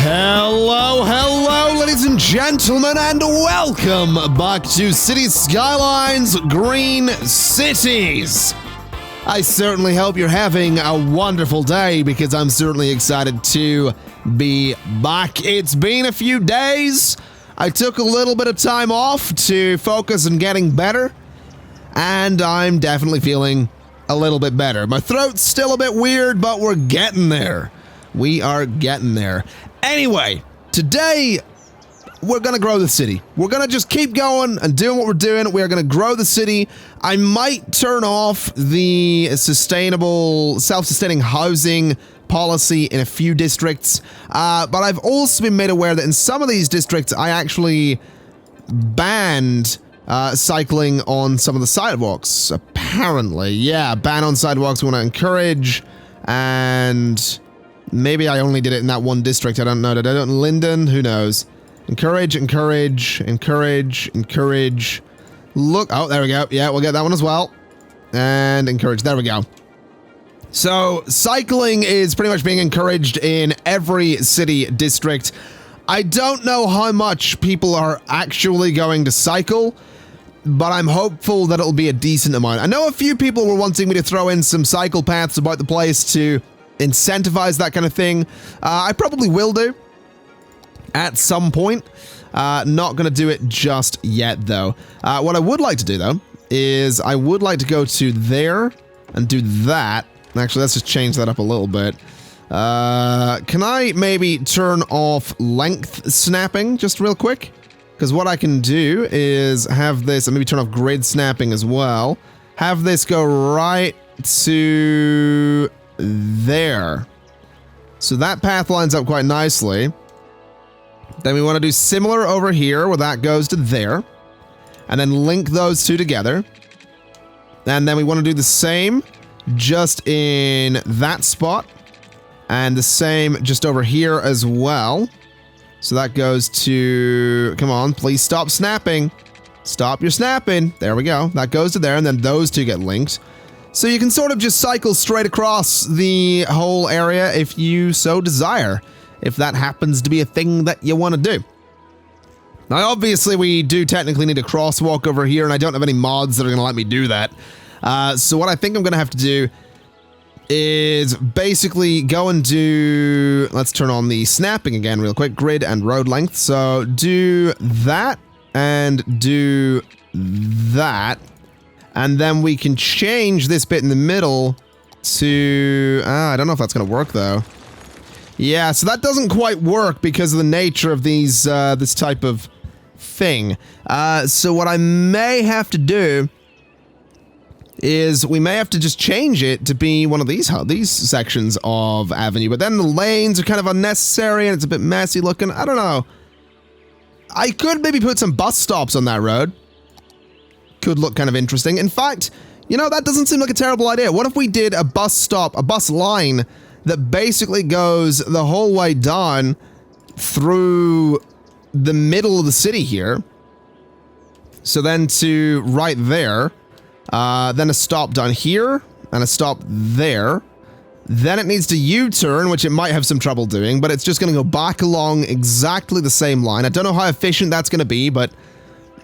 Hello, ladies and gentlemen, and welcome back to City Skylines Green Cities. I certainly hope you're having a wonderful day because I'm certainly excited to be back. It's been a few days. I took a little bit of time off to focus on getting better, and I'm definitely feeling a little bit better. My throat's still a bit weird, but we're getting there. We are getting there. Anyway, today we're going to grow the city. We're going to just keep going and doing what we're doing. We're going to grow the city. I might turn off the sustainable, self-sustaining housing policy in a few districts, but I've also been made aware that in some of these districts, I actually banned cycling on some of the sidewalks, apparently. Yeah, ban on sidewalks we want to encourage, and maybe I only did it in that one district. I don't know. Did I do it in Linden? Who knows? Encourage. Look. Oh, there we go. Yeah, we'll get that one as well. And encourage. There we go. So, cycling is pretty much being encouraged in every city district. I don't know how much people are actually going to cycle, but I'm hopeful that it'll be a decent amount. I know a few people were wanting me to throw in some cycle paths about the place to incentivize that kind of thing. I probably will do at some point. Not going to do it just yet, though. What I would like to do, though, is I would like to go to there and do that. Actually, let's just change that up a little bit. Can I maybe turn off length snapping just real quick? Because what I can do is have this, and maybe turn off grid snapping as well. Have this go right to there. So that path lines up quite nicely. Then we want to do similar over here where that goes to there. And then link those two together. And then we want to do the same just in that spot. And the same just over here as well. So that goes to... Come on, please stop snapping. Stop your snapping. There we go. That goes to there, and then those two get linked. So you can sort of just cycle straight across the whole area if you so desire, if that happens to be a thing that you want to do. Now, obviously, we do technically need a crosswalk over here, and I don't have any mods that are going to let me do that. So what I think I'm going to have to do is basically go and do... Let's turn on the snapping again real quick. Grid and road length. So do that and do that. And then we can change this bit in the middle to... I don't know if that's going to work, though. Yeah, so that doesn't quite work because of the nature of these this type of thing. So what I may have to do is we may have to just change it to be one of these sections of avenue. But then the lanes are kind of unnecessary and it's a bit messy looking. I don't know. I could maybe put some bus stops on that road. Could look kind of interesting. In fact, you know, that doesn't seem like a terrible idea. What if we did a bus stop, a bus line that basically goes the whole way down through the middle of the city here. So then to right there, then a stop down here and a stop there. Then it needs to U-turn, which it might have some trouble doing, but it's just going to go back along exactly the same line. I don't know how efficient that's going to be, but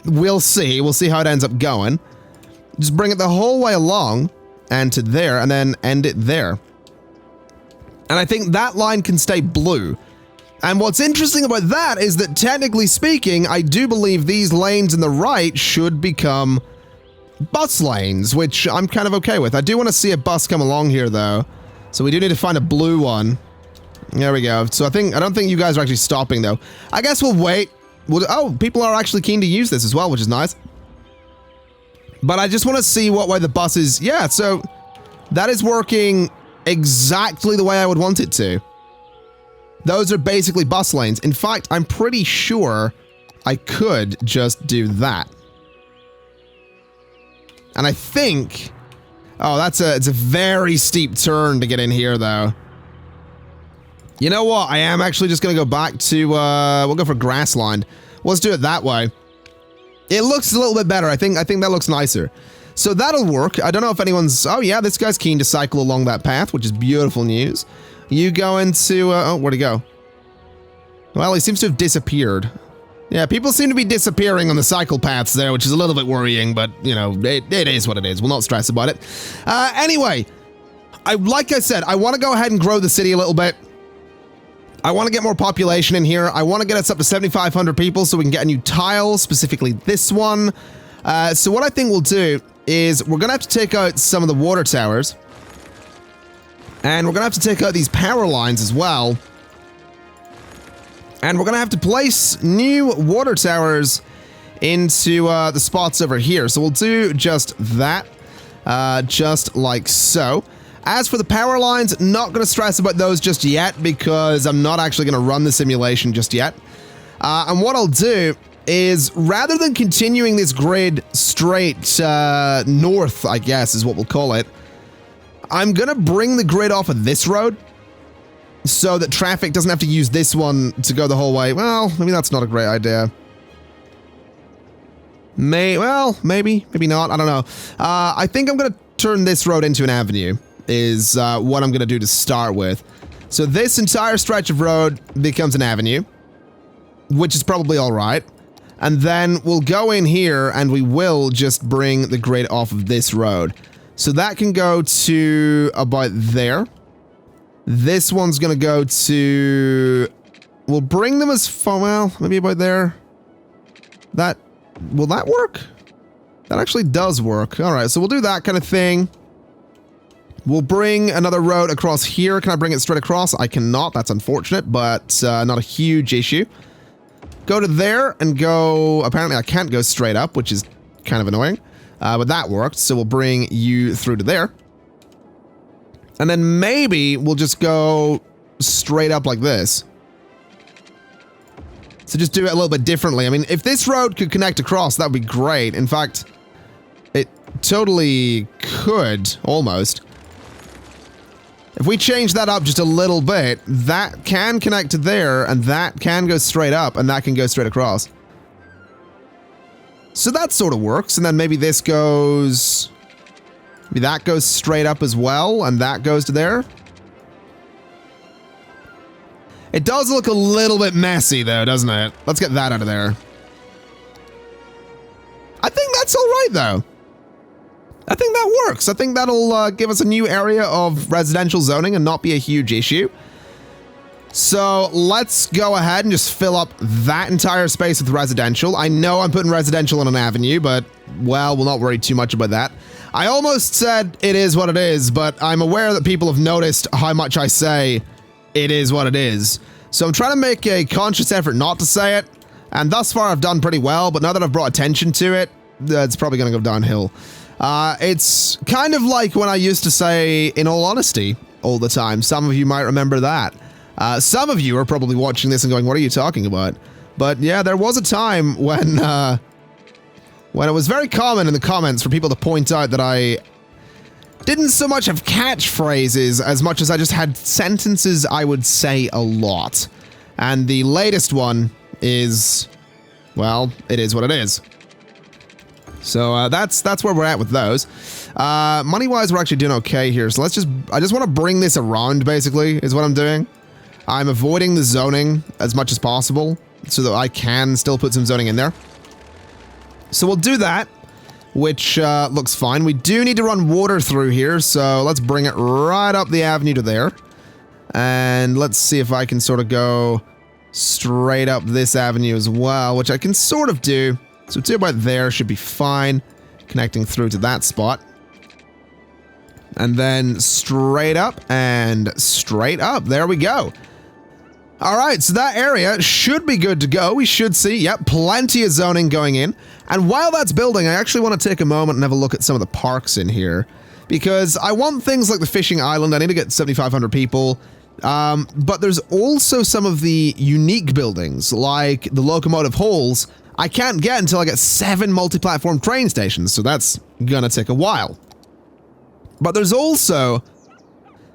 we'll see. We'll see how it ends up going. Just bring it the whole way along and to there, and then end it there. And I think that line can stay blue. And what's interesting about that is that, technically speaking, I do believe these lanes in the right should become bus lanes, which I'm kind of okay with. I do want to see a bus come along here, though. So we do need to find a blue one. There we go. So I don't think you guys are actually stopping, though. I guess we'll wait. Oh, people are actually keen to use this as well, which is nice. But I just want to see what way the bus is. Yeah, so that is working exactly the way I would want it to. Those are basically bus lanes. In fact, I'm pretty sure I could just do that. And I think... Oh, it's a very steep turn to get in here, though. You know what? I am actually just going to go back to... we'll go for grass lined. Let's do it that way. It looks a little bit better. I think that looks nicer. So that'll work. I don't know if anyone's... Oh, yeah, this guy's keen to cycle along that path, which is beautiful news. You go into... oh, where'd he go? Well, he seems to have disappeared. Yeah, people seem to be disappearing on the cycle paths there, which is a little bit worrying, but, you know, it is what it is. We'll not stress about it. Anyway, like I said, I want to go ahead and grow the city a little bit. I want to get more population in here. I want to get us up to 7,500 people so we can get a new tile, specifically this one. So what I think we'll do is we're going to have to take out some of the water towers. And we're going to have to take out these power lines as well. And we're going to have to place new water towers into the spots over here. So we'll do just that, just like so. As for the power lines, not going to stress about those just yet because I'm not actually going to run the simulation just yet. And what I'll do is, rather than continuing this grid straight north, I guess is what we'll call it, I'm going to bring the grid off of this road so that traffic doesn't have to use this one to go the whole way. Well, maybe that's not a great idea. Maybe not. I don't know. I think I'm going to turn this road into an avenue is what I'm going to do to start with. So this entire stretch of road becomes an avenue, which is probably all right. And then we'll go in here and we will just bring the grid off of this road. So that can go to about there. This one's going to go to... We'll bring them as far... Well, maybe about there. Will that work? That actually does work. All right, so we'll do that kind of thing. We'll bring another road across here. Can I bring it straight across? I cannot. That's unfortunate, but not a huge issue. Go to there and go... Apparently, I can't go straight up, which is kind of annoying. But that worked, so we'll bring you through to there. And then maybe we'll just go straight up like this. So just do it a little bit differently. I mean, if this road could connect across, that would be great. In fact, it totally could, almost. If we change that up just a little bit, that can connect to there, and that can go straight up, and that can go straight across. So that sort of works, and then maybe this goes... Maybe that goes straight up as well, and that goes to there. It does look a little bit messy, though, doesn't it? Let's get that out of there. I think that's all right, though. I think that works. I think that'll give us a new area of residential zoning and not be a huge issue. So let's go ahead and just fill up that entire space with residential. I know I'm putting residential on an avenue, but, well, we'll not worry too much about that. I almost said it is what it is, but I'm aware that people have noticed how much I say it is what it is. So I'm trying to make a conscious effort not to say it, and thus far I've done pretty well, but now that I've brought attention to it, it's probably going to go downhill. It's kind of like when I used to say, in all honesty, all the time. Some of you might remember that. Some of you are probably watching this and going, what are you talking about? But yeah, there was a time when it was very common in the comments for people to point out that I didn't so much have catchphrases as much as I just had sentences I would say a lot. And the latest one is, well, it is what it is. So that's where we're at with those. Money-wise, we're actually doing okay here. So I just want to bring this around, basically, is what I'm doing. I'm avoiding the zoning as much as possible so that I can still put some zoning in there. So we'll do that, which looks fine. We do need to run water through here, so let's bring it right up the avenue to there. And let's see if I can sort of go straight up this avenue as well, which I can sort of do. So to about there should be fine, connecting through to that spot. And then straight up and straight up. There we go. All right, so that area should be good to go. We should see, yep, plenty of zoning going in. And while that's building, I actually want to take a moment and have a look at some of the parks in here. Because I want things like the fishing island. I need to get 7,500 people. But there's also some of the unique buildings, like the locomotive halls, I can't get until I get 7 multi-platform train stations, so that's gonna take a while. But there's also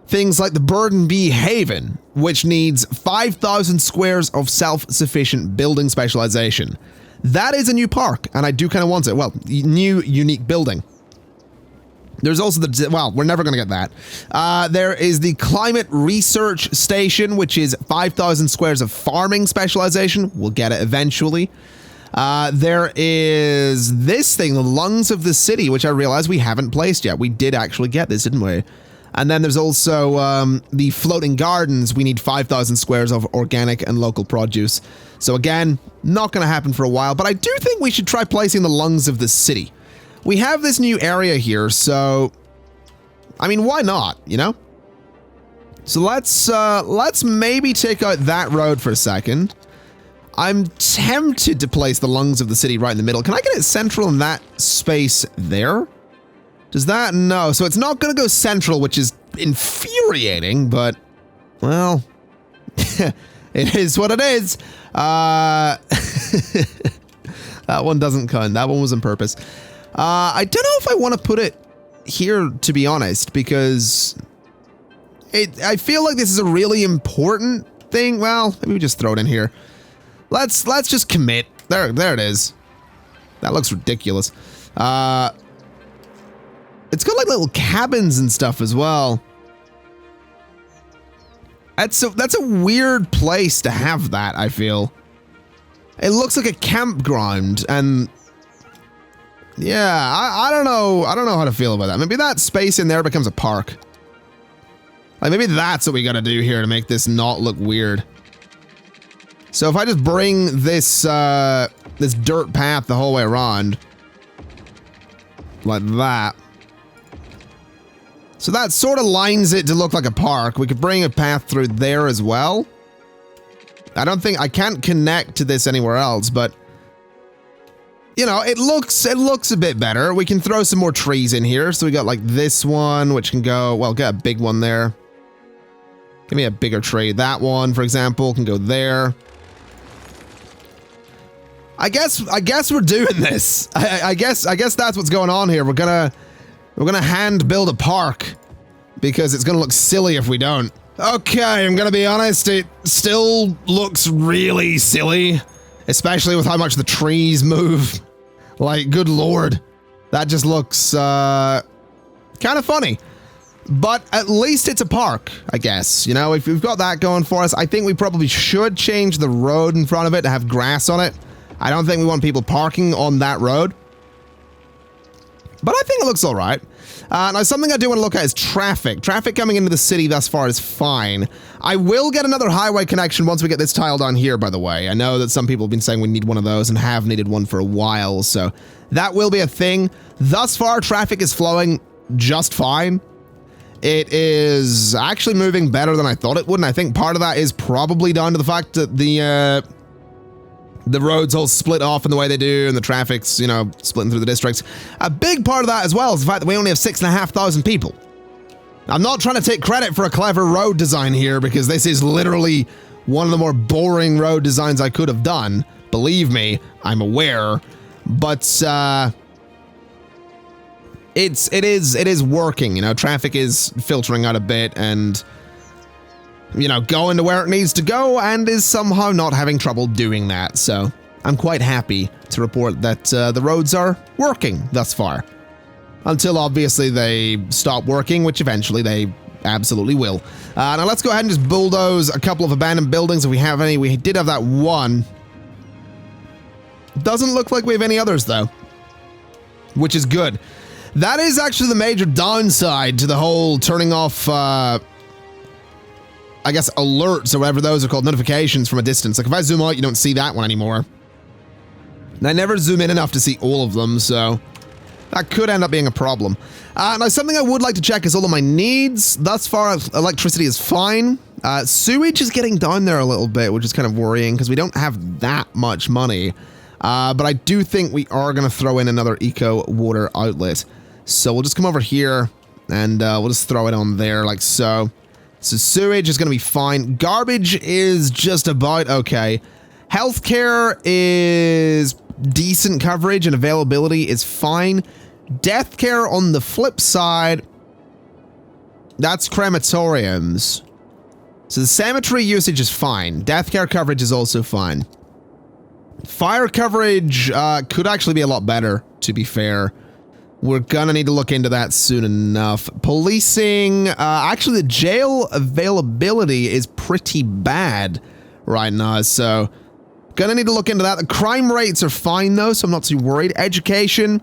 things like the Burden Bee Haven, which needs 5,000 squares of self-sufficient building specialization. That is a new park, and I do kind of want it. Well, new unique building. There's also the, well, we're never going to get that. There is the Climate Research Station, which is 5,000 squares of farming specialization. We'll get it eventually. There is this thing, the Lungs of the City, which I realize we haven't placed yet. We did actually get this, didn't we? And then there's also the Floating Gardens. We need 5,000 squares of organic and local produce. So again, not going to happen for a while, but I do think we should try placing the Lungs of the City. We have this new area here, so I mean, why not, you know? So let's maybe take out that road for a second. I'm tempted to place the Lungs of the City right in the middle. Can I get it central in that space there? Does that? No. So it's not going to go central, which is infuriating, but, well, it is what it is. That one doesn't count. That one was on purpose. I don't know if I want to put it here, to be honest, because I feel like this is a really important thing. Well, maybe we just throw it in here. Let's just commit. There it is. That looks ridiculous. It's got like little cabins and stuff as well. That's a weird place to have that, I feel. It looks like a campground, and yeah, I don't know how to feel about that. Maybe that space in there becomes a park. Like maybe that's what we gotta do here to make this not look weird. So if I just bring this this dirt path the whole way around, like that. So that sort of lines it to look like a park. We could bring a path through there as well. I can't connect to this anywhere else, but you know, it looks a bit better. We can throw some more trees in here. So we got like this one, which can go, well, get a big one there. Give me a bigger tree. That one, for example, can go there. I guess we're doing this. I guess that's what's going on here. We're gonna hand build a park because it's gonna look silly if we don't. Okay, I'm gonna be honest, it still looks really silly, especially with how much the trees move. Like, good lord, that just looks kind of funny. But at least it's a park, I guess. You know, if we've got that going for us, I think we probably should change the road in front of it to have grass on it. I don't think we want people parking on that road. But I think it looks all right. Now, something I do want to look at is traffic. Traffic coming into the city thus far is fine. I will get another highway connection once we get this tile down here, by the way. I know that some people have been saying we need one of those and have needed one for a while, so that will be a thing. Thus far, traffic is flowing just fine. It is actually moving better than I thought it would, and I think part of that is probably down to the fact that the roads all split off in the way they do, and the traffic's, you know, splitting through the districts. A big part of that as well is the fact that we only have 6,500 people. I'm not trying to take credit for a clever road design here, because this is literally one of the more boring road designs I could have done. Believe me, I'm aware. But, it is working, you know, traffic is filtering out a bit and, you know, going to where it needs to go, and is somehow not having trouble doing that. So I'm quite happy to report that the roads are working thus far. Until obviously they stop working, which eventually they absolutely will. Now let's go ahead and just bulldoze a couple of abandoned buildings if we have any. We did have that one. Doesn't look like we have any others though, which is good. That is actually the major downside to the whole turning off I guess alerts or whatever those are called, notifications from a distance. Like if I zoom out, you don't see that one anymore. And I never zoom in enough to see all of them, so that could end up being a problem. Now something I would like to check is all of my needs. Thus far, electricity is fine. Sewage is getting down there a little bit, which is kind of worrying because we don't have that much money. But I do think we are going to throw in another eco water outlet. So we'll just come over here and we'll just throw it on there like so. So sewage is going to be fine. Garbage is just about okay. Healthcare is decent coverage and availability is fine. Death care on the flip side, that's crematoriums. So the cemetery usage is fine. Death care coverage is also fine. Fire coverage could actually be a lot better, to be fair. We're gonna need to look into that soon enough. Policing, actually the jail availability is pretty bad right now, so gonna need to look into that. The crime rates are fine though, so I'm not too worried. Education,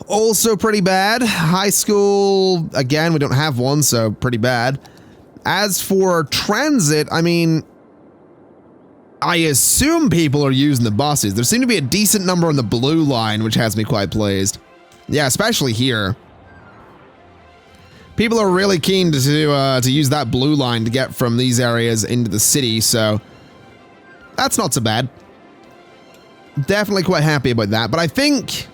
also pretty bad. High school, again, we don't have one, so pretty bad. As for transit, I mean, I assume people are using the buses. There seem to be a decent number on the blue line, which has me quite pleased. Yeah, especially here. People are really keen to use that blue line to get from these areas into the city, so that's not so bad. Definitely quite happy about that, but I think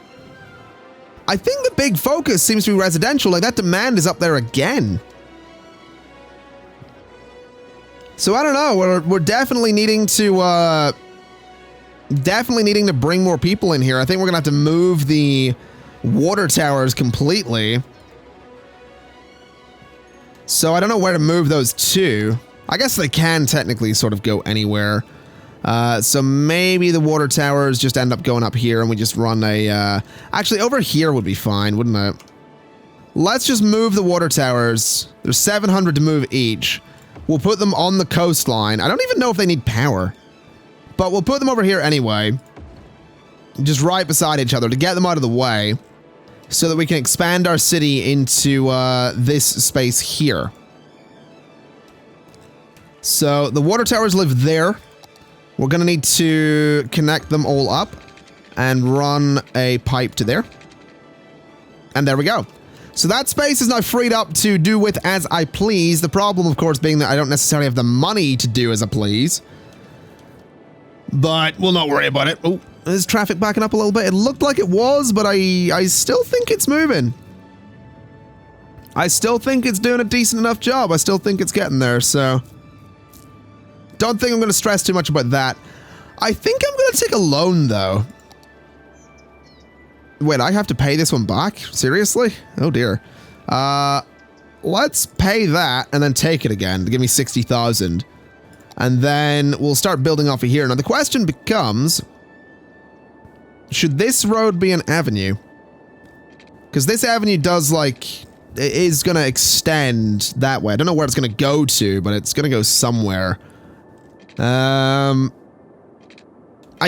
the big focus seems to be residential. Like, that demand is up there again. So I don't know, we're definitely needing to bring more people in here. I think we're gonna have to move the water towers completely. So I don't know where to move those to. I guess they can technically sort of go anywhere. So maybe the water towers just end up going up here and we just run a, actually over here would be fine, wouldn't it? Let's just move the water towers. There's 700 to move each. We'll put them on the coastline. I don't even know if they need power, but we'll put them over here anyway. Just right beside each other to get them out of the way so that we can expand our city into this space here. So the water towers live there. We're going to need to connect them all up and run a pipe to there. And there we go. So that space is now freed up to do with as I please. The problem, of course, being that I don't necessarily have the money to do as I please. But we'll not worry about it. Oh, is traffic backing up a little bit? It looked like it was, but I still think it's moving. I still think it's doing a decent enough job. I still think it's getting there, so don't think I'm going to stress too much about that. I think I'm going to take a loan, though. Wait, I have to pay this one back? Seriously? Oh, dear. Let's pay that and then take it again to give me 60,000. And then we'll start building off of here. Now, the question becomes, should this road be an avenue? Because this avenue does, like, it is going to extend that way. I don't know where it's going to go to, but it's going to go somewhere. I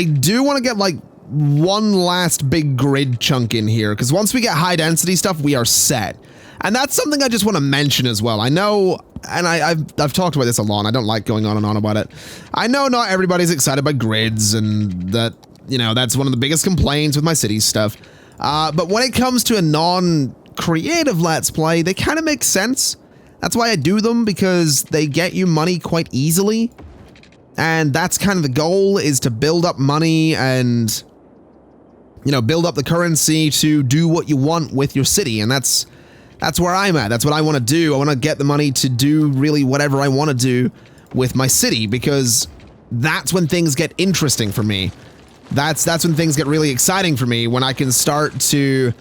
do want to get, like, one last big grid chunk in here, because once we get high density stuff, we are set. And that's something I just want to mention as well. I know, and I've talked about this a lot, and I don't like going on and on about it. I know not everybody's excited by grids, and that, you know, that's one of the biggest complaints with my city stuff. But when it comes to a non-creative Let's Play, they kind of make sense. That's why I do them, because they get you money quite easily. And that's kind of the goal, is to build up money and, you know, build up the currency to do what you want with your city. And that's where I'm at. That's what I want to do. I want to get the money to do really whatever I want to do with my city, because that's when things get interesting for me. That's when things get really exciting for me, when I can start to,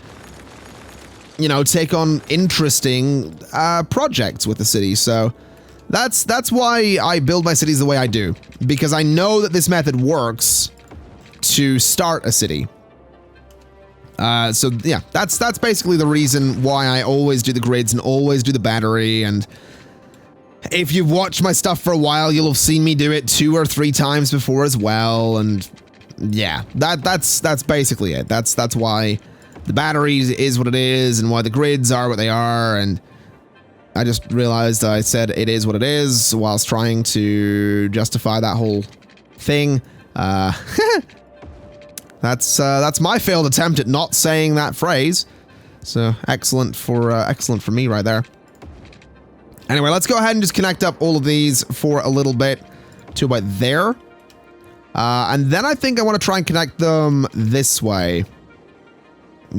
you know, take on interesting projects with the city. So that's why I build my cities the way I do, because I know that this method works to start a city. So yeah, that's basically the reason why I always do the grids and always do the battery. And if you've watched my stuff for a while, you'll have seen me do it 2 or 3 times before as well. And yeah, that's basically it. That's why the battery is what it is, and why the grids are what they are. And I just realized I said it is what it is whilst trying to justify that whole thing. That's my failed attempt at not saying that phrase. So excellent for me right there. Anyway, let's go ahead and just connect up all of these for a little bit to about there. And then I think I want to try and connect them this way,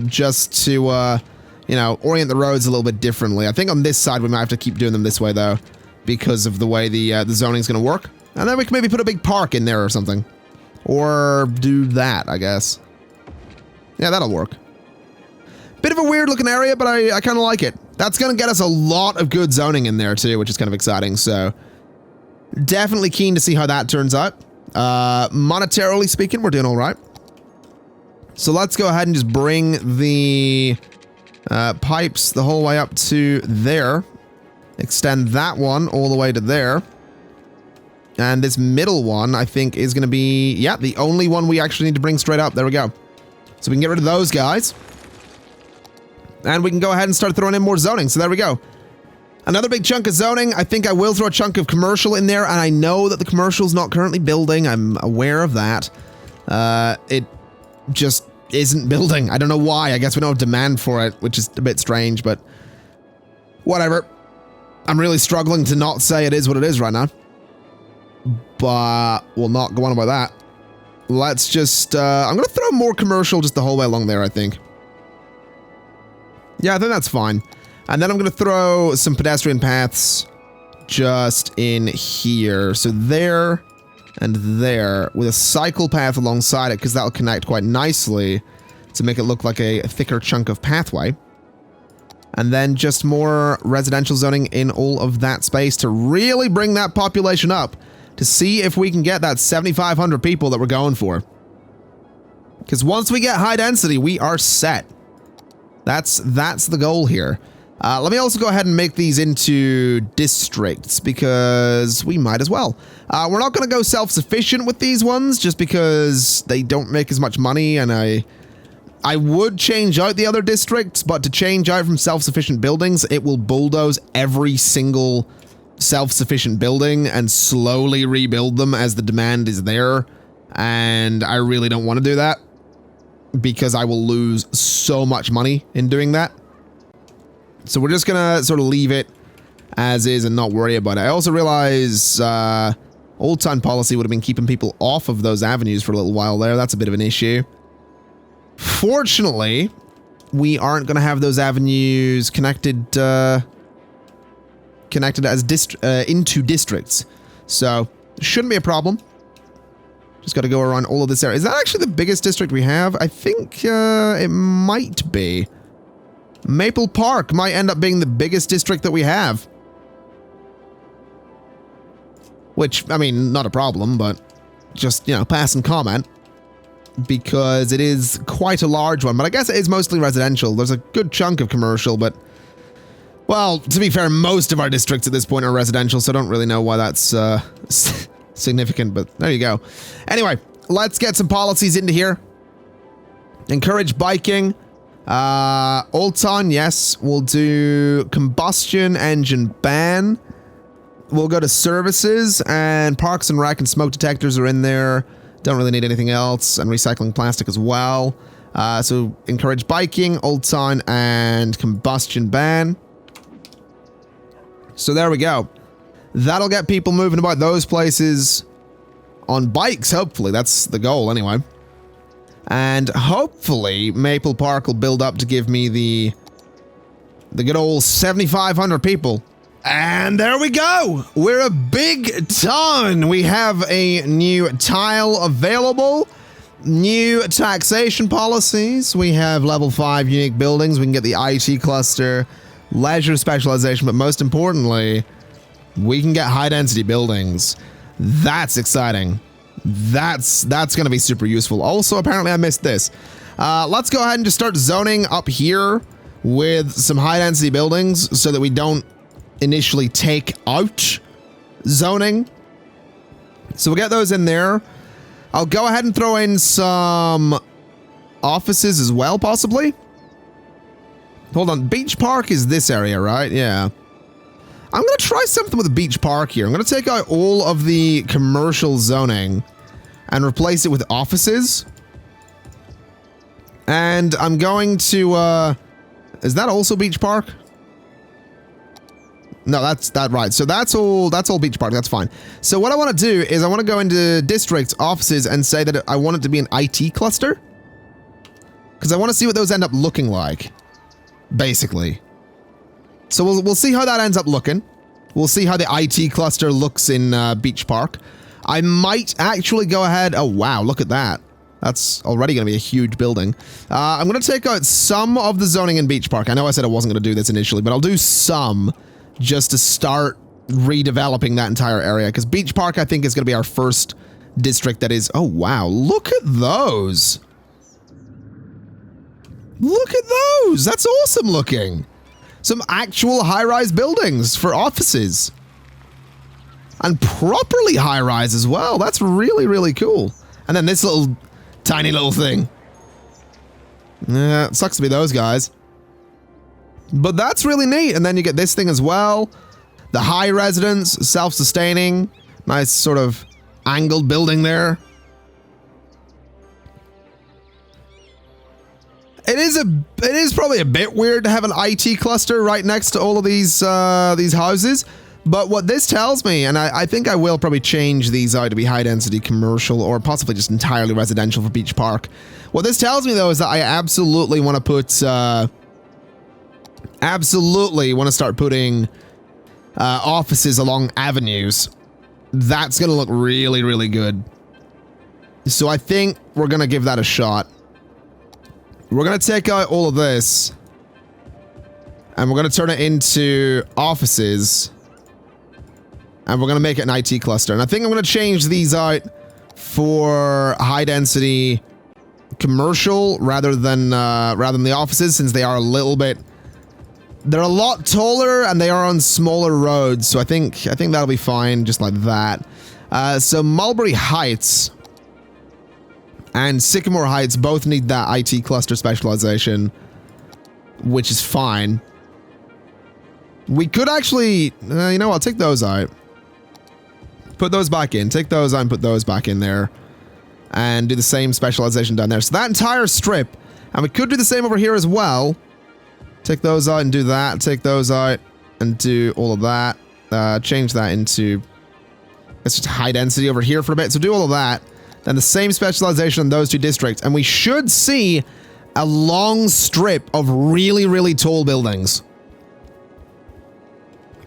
just to, you know, orient the roads a little bit differently. I think on this side we might have to keep doing them this way, though, because of the way the zoning is going to work. And then we can maybe put a big park in there or something. Or do that, I guess. Yeah, that'll work. Bit of a weird looking area, but I kind of like it. That's going to get us a lot of good zoning in there, too, which is kind of exciting. So definitely keen to see how that turns out. Monetarily speaking, we're doing all right. So let's go ahead and just bring the pipes the whole way up to there. Extend that one all the way to there. And this middle one, I think, is going to be, yeah, the only one we actually need to bring straight up. There we go. So we can get rid of those guys. And we can go ahead and start throwing in more zoning. So there we go. Another big chunk of zoning. I think I will throw a chunk of commercial in there. And I know that the commercial's not currently building. I'm aware of that. It just isn't building. I don't know why. I guess we don't have demand for it, which is a bit strange, but whatever. I'm really struggling to not say it is what it is right now. But we'll not go on about that. Let's just, I'm going to throw more commercial just the whole way along there, I think. Yeah, I think that's fine. And then I'm going to throw some pedestrian paths just in here. So there and there with a cycle path alongside it because that'll connect quite nicely to make it look like a thicker chunk of pathway. And then just more residential zoning in all of that space to really bring that population up to see if we can get that 7,500 people that we're going for. Because once we get high density, we are set. That's the goal here. Let me also go ahead and make these into districts because we might as well. We're not going to go self-sufficient with these ones just because they don't make as much money, and I would change out the other districts, but to change out from self-sufficient buildings, it will bulldoze every single self-sufficient building and slowly rebuild them as the demand is there, and I really don't want to do that because I will lose so much money in doing that. So we're just gonna sort of leave it as is and not worry about it. I also realize old time policy would have been keeping people off of those avenues for a little while there. That's a bit of an issue. Fortunately, we aren't gonna have those avenues connected as into districts, so shouldn't be a problem. Just got to go around all of this area. Is that actually the biggest district we have? I think it might be. Maple Park might end up being the biggest district that we have. Which, I mean, not a problem, but just, you know, pass and comment. Because it is quite a large one, but I guess it is mostly residential. There's a good chunk of commercial, but... Well, to be fair, most of our districts at this point are residential, so I don't really know why that's significant, but there you go. Anyway, let's get some policies into here. Encourage biking. Old Town, yes. We'll do combustion engine ban. We'll go to services, and parks and rec and smoke detectors are in there. Don't really need anything else, and recycling plastic as well. So encourage biking, Old Town, and combustion ban. So there we go. That'll get people moving about those places on bikes, hopefully. That's the goal, anyway. And hopefully, Maple Park will build up to give me the good old 7,500 people. And there we go. We're a big town. We have a new tile available. New taxation policies. We have level 5 unique buildings. We can get the IT cluster, leisure specialization, but most importantly, we can get high density buildings. That's exciting. That's going to be super useful. Also, apparently I missed this. Let's go ahead and just start zoning up here with some high density buildings so that we don't initially take out zoning. So we'll get those in there. I'll go ahead and throw in some offices as well, possibly. Hold on, Beach Park is this area, right? Yeah. I'm going to try something with a Beach Park here. I'm going to take out all of the commercial zoning and replace it with offices. And I'm going to, is that also Beach Park? No, that's right. So that's all Beach Park. That's fine. So what I want to do is I want to go into districts, offices, and say that I want it to be an IT cluster. Because I want to see what those end up looking like. Basically. So we'll see how that ends up looking. We'll see how the IT cluster looks in Beach Park. I might actually go ahead. Oh, wow. Look at that. That's already going to be a huge building. I'm going to take out some of the zoning in Beach Park. I know I said I wasn't going to do this initially, but I'll do some just to start redeveloping that entire area. Because Beach Park, I think, is going to be our first district that is... Oh, wow. Look at those. Look at those. That's awesome looking. Some actual high-rise buildings for offices. And properly high-rise as well. That's really, really cool. And then this little, tiny little thing. Yeah, it sucks to be those guys. But that's really neat. And then you get this thing as well. The high residence, self-sustaining. Nice sort of angled building there. It is probably a bit weird to have an IT cluster right next to all of these houses. But what this tells me, and I think I will probably change these out to be high-density commercial or possibly just entirely residential for Beach Park. What this tells me, though, is that I absolutely want to put... absolutely want to start putting offices along avenues. That's going to look really, really good. So I think we're going to give that a shot. We're going to take out all of this. And we're going to turn it into offices. And we're going to make it an IT cluster. And I think I'm going to change these out for high density commercial rather than the offices, since they are a little bit... They're a lot taller and they are on smaller roads. So I think that'll be fine just like that. So Mulberry Heights and Sycamore Heights both need that IT cluster specialization, which is fine. We could actually... you know what? I'll take those out. Put those back in. Take those out and put those back in there. And do the same specialization down there. So that entire strip. And we could do the same over here as well. Take those out and do that. Take those out and do all of that. Change that into... It's just high density over here for a bit. So do all of that. Then the same specialization in those two districts. And we should see a long strip of really, really tall buildings.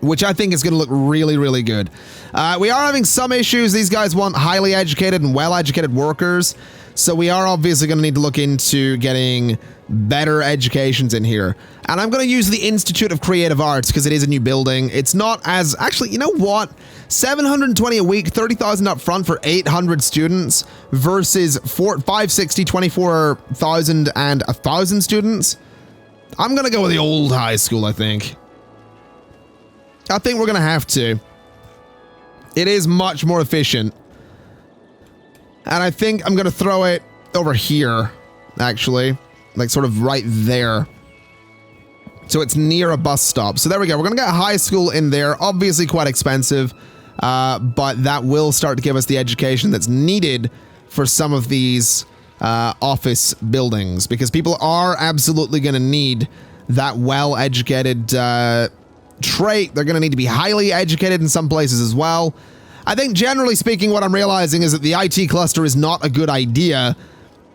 Which I think is going to look really, really good. We are having some issues. These guys want highly educated and well-educated workers. So we are obviously going to need to look into getting better educations in here. And I'm going to use the Institute of Creative Arts because it is a new building. It's not as... Actually, you know what? 720 a week, 30,000 up front for 800 students versus 560, 24,000 and 1,000 students. I'm going to go with the old high school, I think. I think we're going to have to. It is much more efficient. And I think I'm going to throw it over here, actually. Like, sort of right there. So it's near a bus stop. So there we go. We're going to get a high school in there. Obviously quite expensive. But that will start to give us the education that's needed for some of these office buildings. Because people are absolutely going to need that well-educated... trait. They're going to need to be highly educated in some places as well. I think generally speaking, what I'm realizing is that the IT cluster is not a good idea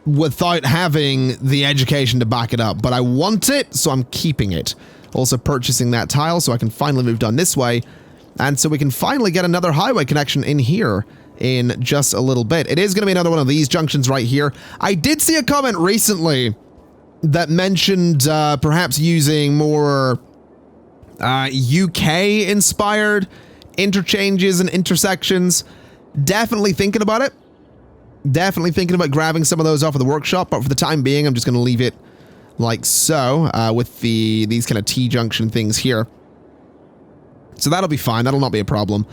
without having the education to back it up. But I want it, so I'm keeping it. Also purchasing that tile so I can finally move down this way. And so we can finally get another highway connection in here in just a little bit. It is going to be another one of these junctions right here. I did see a comment recently that mentioned perhaps using more... UK-inspired interchanges and intersections. Definitely thinking about it. Definitely thinking about grabbing some of those off of the workshop, but for the time being, I'm just going to leave it like so, with these kind of T-junction things here. So that'll be fine. That'll not be a problem.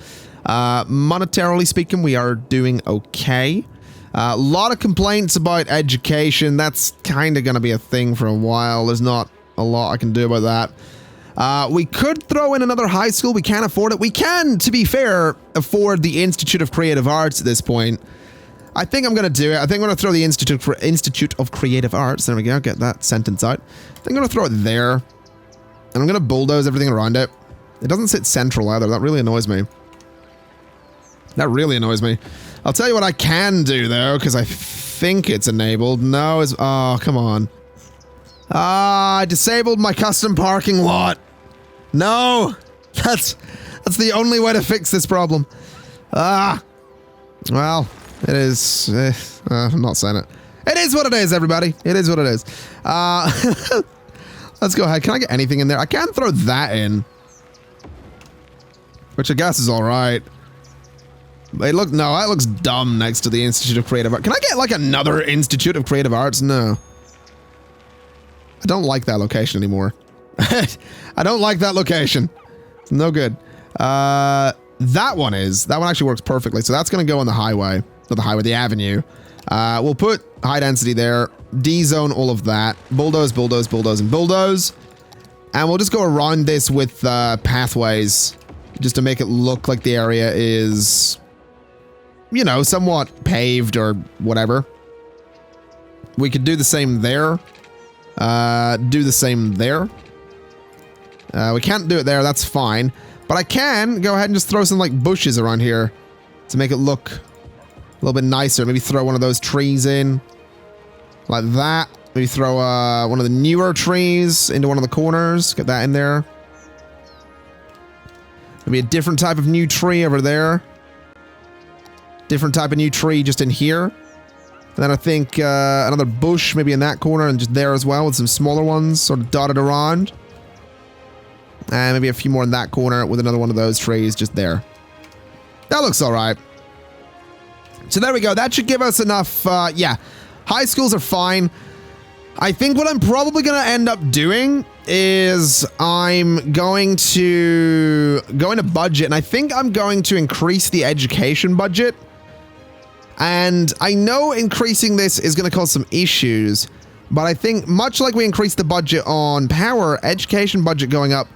Monetarily speaking, we are doing okay. A lot of complaints about education. That's kind of going to be a thing for a while. There's not a lot I can do about that. We could throw in another high school. We can't afford it. We can, to be fair, afford the Institute of Creative Arts at this point. I think I'm going to do it. I think I'm going to throw the Institute of Creative Arts. There we go. Get that sentence out. I think I'm going to throw it there. And I'm going to bulldoze everything around it. It doesn't sit central either. That really annoys me. That really annoys me. I'll tell you what I can do, though, because I think it's enabled. No, it's... Oh, come on. I disabled my custom parking lot. No, that's the only way to fix this problem. Well, it is. I'm not saying it. It is what it is, everybody. It is what it is. Let's go ahead. Can I get anything in there? I can throw that in, which I guess is all right. No, that looks dumb next to the Institute of Creative Arts. Can I get like another Institute of Creative Arts? No. I don't like that location anymore. I don't like that location. It's no good. That one actually works perfectly. So that's going to go on the highway. Not the highway, the avenue. We'll put high density there. D-zone all of that. Bulldoze, bulldoze, bulldoze, and bulldoze. And we'll just go around this with pathways. Just to make it look like the area is, you know, somewhat paved or whatever. We could do the same there. Do the same there. We can't do it there, that's fine. But I can go ahead and just throw some, like, bushes around here to make it look a little bit nicer. Maybe throw one of those trees in. Like that. Maybe throw one of the newer trees into one of the corners. Get that in there. Maybe a different type of new tree over there. Different type of new tree just in here. And then I think another bush maybe in that corner and just there as well with some smaller ones sort of dotted around. And maybe a few more in that corner with another one of those trees just there. That looks all right. So there we go. That should give us enough. Yeah, high schools are fine. I think what I'm probably going to end up doing is I'm going to go into budget, and I think I'm going to increase the education budget. And I know increasing this is going to cause some issues, but I think much like we increased the budget on power, education budget going up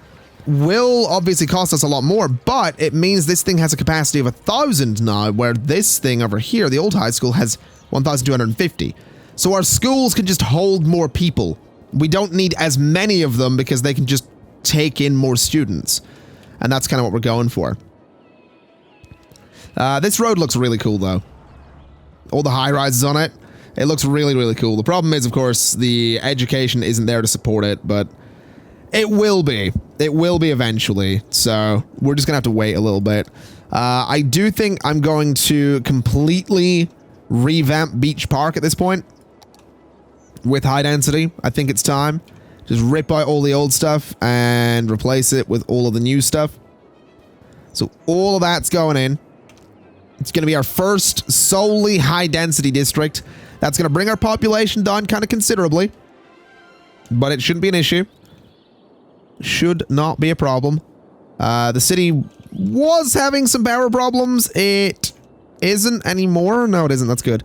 will obviously cost us a lot more, but it means this thing has a capacity of 1,000 now, where this thing over here, the old high school, has 1,250. So our schools can just hold more people. We don't need as many of them because they can just take in more students. And that's kind of what we're going for. This road looks really cool, though. All the high-rises on it. It looks really, really cool. The problem is, of course, the education isn't there to support it, but it will be. It will be eventually. So we're just going to have to wait a little bit. I do think I'm going to completely revamp Beach Park at this point. With high density, I think it's time. Just rip out all the old stuff and replace it with all of the new stuff. So all of that's going in. It's going to be our first solely high density district. That's going to bring our population down kind of considerably. But it shouldn't be an issue. Should not be a problem. The city was having some power problems. It isn't anymore. No, it isn't. That's good.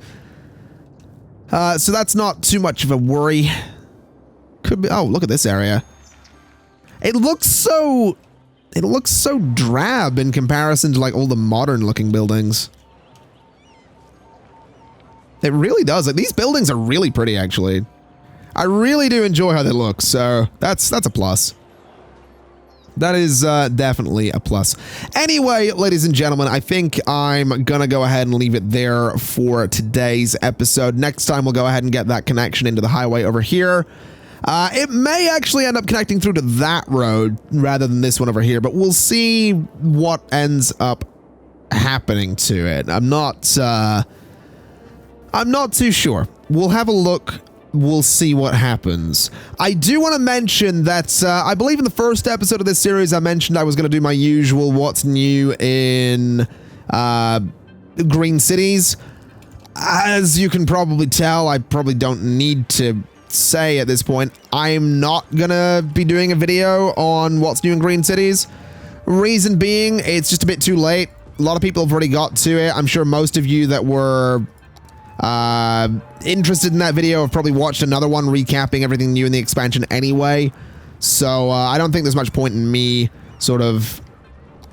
So that's not too much of a worry. Could be. Oh, look at this area. It looks so drab in comparison to like all the modern looking buildings. It really does. Like these buildings are really pretty, actually. I really do enjoy how they look. So that's a plus. That is definitely a plus. Anyway, ladies and gentlemen, I think I'm gonna go ahead and leave it there for today's episode. Next time, we'll go ahead and get that connection into the highway over here. It may actually end up connecting through to that road rather than this one over here, but we'll see what ends up happening to it. I'm not too sure. We'll have a look. We'll see what happens. I do want to mention that I believe in the first episode of this series, I mentioned I was going to do my usual what's new in Green Cities. As you can probably tell, I probably don't need to say at this point, I'm not going to be doing a video on what's new in Green Cities. Reason being, it's just a bit too late. A lot of people have already got to it. I'm sure most of you that were interested in that video have probably watched another one recapping everything new in the expansion anyway. So I don't think there's much point in me sort of,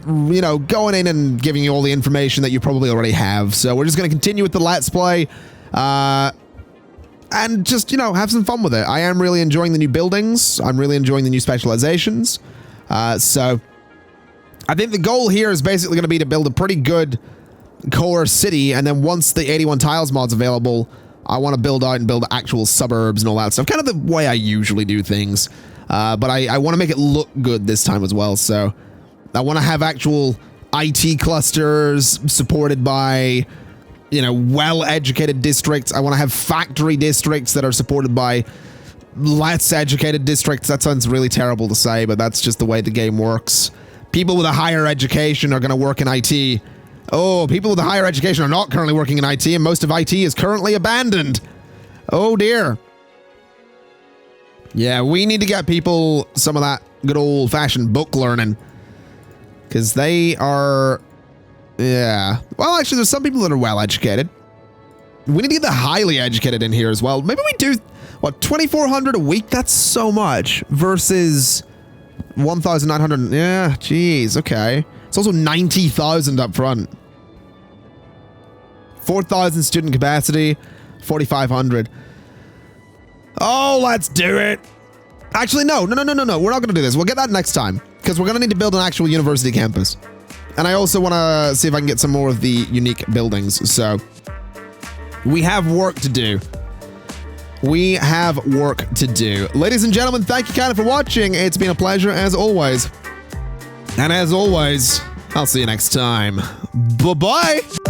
you know, going in and giving you all the information that you probably already have. So we're just going to continue with the Let's Play and just, you know, have some fun with it. I am really enjoying the new buildings. I'm really enjoying the new specializations. So I think the goal here is basically going to be to build a pretty good core city, and then once the 81 tiles mod's available, I want to build out and build actual suburbs and all that stuff. Kind of the way I usually do things. But I want to make it look good this time as well. So I want to have actual IT clusters supported by, you know, well-educated districts. I want to have factory districts that are supported by less educated districts. That sounds really terrible to say, but that's just the way the game works. People with a higher education are going to work in IT. Oh, people with a higher education are not currently working in IT, and most of IT is currently abandoned. Oh, dear. Yeah, we need to get people some of that good old-fashioned book learning. Because they are... Yeah. Well, actually, there's some people that are well-educated. We need to get the highly educated in here as well. Maybe we do, what, 2,400 a week? That's so much. Versus 1,900. Yeah, geez, okay. It's also 90,000 up front. 4,000 student capacity, 4,500. Oh, let's do it. Actually, no. We're not going to do this. We'll get that next time. Because we're going to need to build an actual university campus. And I also want to see if I can get some more of the unique buildings. So, we have work to do. We have work to do. Ladies and gentlemen, thank you kind of for watching. It's been a pleasure as always. And as always, I'll see you next time. Bye-bye.